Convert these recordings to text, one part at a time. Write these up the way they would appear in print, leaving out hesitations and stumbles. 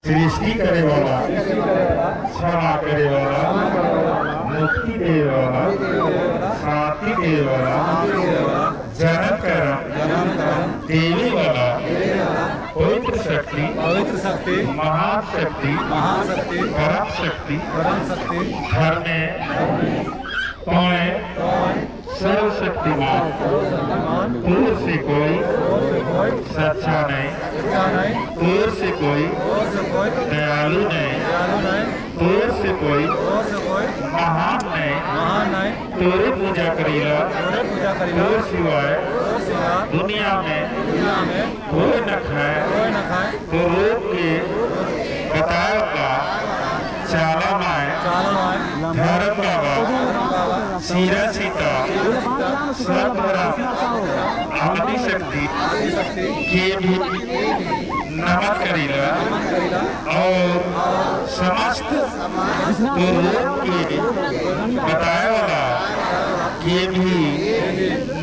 सृष्टि करे वाला, क्षमा करे वाला, मुक्ति दे वाला, शांति दे वाला, जन्म कर्म देवी वाला, पवित्र शक्ति, महाशक्ति, परम शक्ति, घर में पाए सर्वशक्तिमान, दूर से कोई सच्चा नहीं, दूर से कोई दयालु नहीं, दूर से कोई महान नहीं, तोरे पूजा करीला, तोर सिवाय दुनिया में कोई न खाए, तो रोग के बताया चाला माए धर्म बाबा सीरा सीता सर्वधरा आदि शक्ति के भी नमन करीला और समस्त गुरु के बताए वाला के भी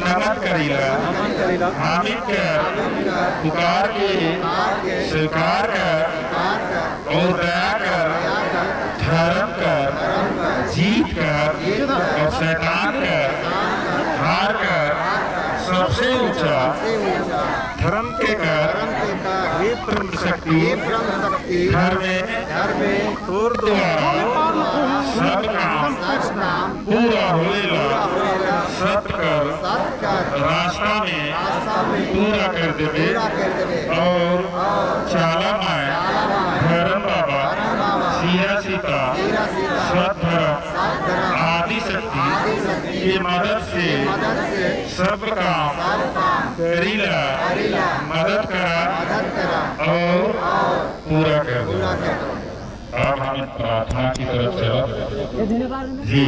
नमन करीला हामिद कर पुकार के स्वीकार कर और दया कर धर्म कर जीत कर और शैतान कर हार कर सबसे ऊंचा धर्म के कर ये ब्रह्म शक्ति घर में तोर द्वारा सब काम पूरा होएला सत कर रास्ता में पूरा कर देवे और चाला माए धर्म बाबा सीरा सीता सतधरा आदि शक्ति की मदद से सब काम करीला मदद करा और पूरा कर। अब हम प्रार्थना की तरफ चला जी।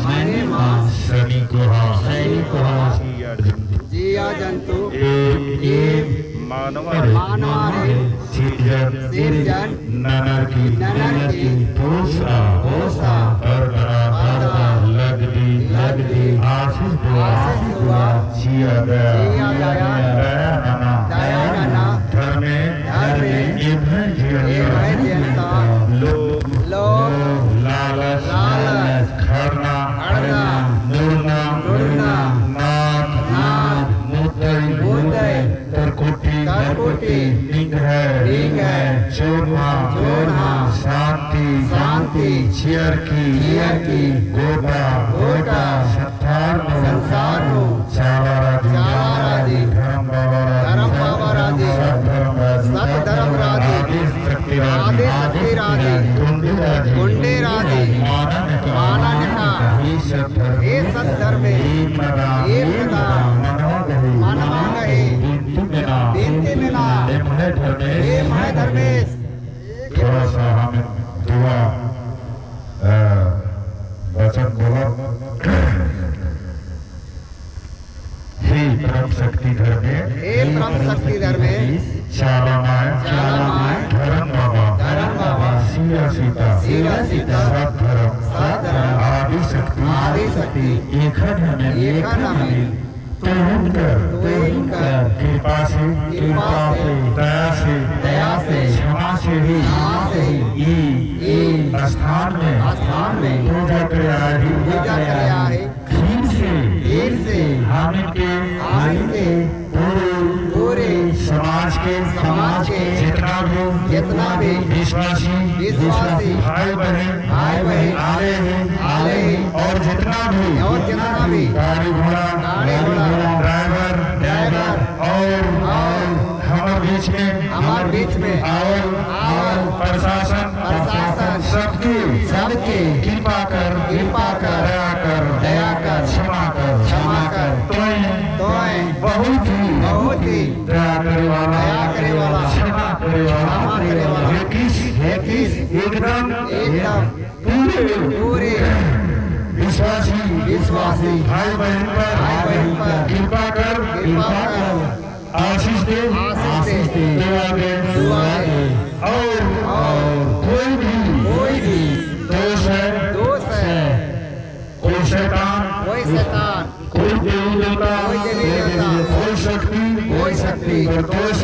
Manimas Sanikoha जिया जंतु मानवारे सिरजन ननरकी पोसा परबरा लगदी आशीष दुआ सिया दया धर्मे इभय जनता लोभ लालच खरना मुरना नाथ मुद्दई तरकोटी निग्रह चोरमा शांति चियर की गोटा संसार चालाराजी धर्म बाबा राजी सतधर्म राजी आदि शक्ति राजी गुंडे राजी मानन का हे सतधर्म हे प्रदा मानवांग हे बिनती मिला हे मह धर्मेश। थोड़ा सा हमें दुआ वचन बोलो। हे परम शक्ति धर्मे चालामाय धर्म बाबा सिया सीता सतधर्म आदि शक्ति एक हमें कृपा से दया से क्षमा से ही स्थान में पूजा करे खीर से हमें के पूरे समाज के जितना भी विश्वासी भाई बहन आए हैं और जितना भी गाड़ी घोड़ा ड्राइवर और हमारे बीच में और प्रशासन सबके कृपा कर दया कर क्षमा कर तो बहुत ही दया करे वाला क्षमा करे वाला एकदम पूरे विश्वासी भाई बहन पर कृपा कर आशीष दे दुआ दे और कोई भी दोष है कोई शैतान कोई देवी देवता कोई शक्ति दोष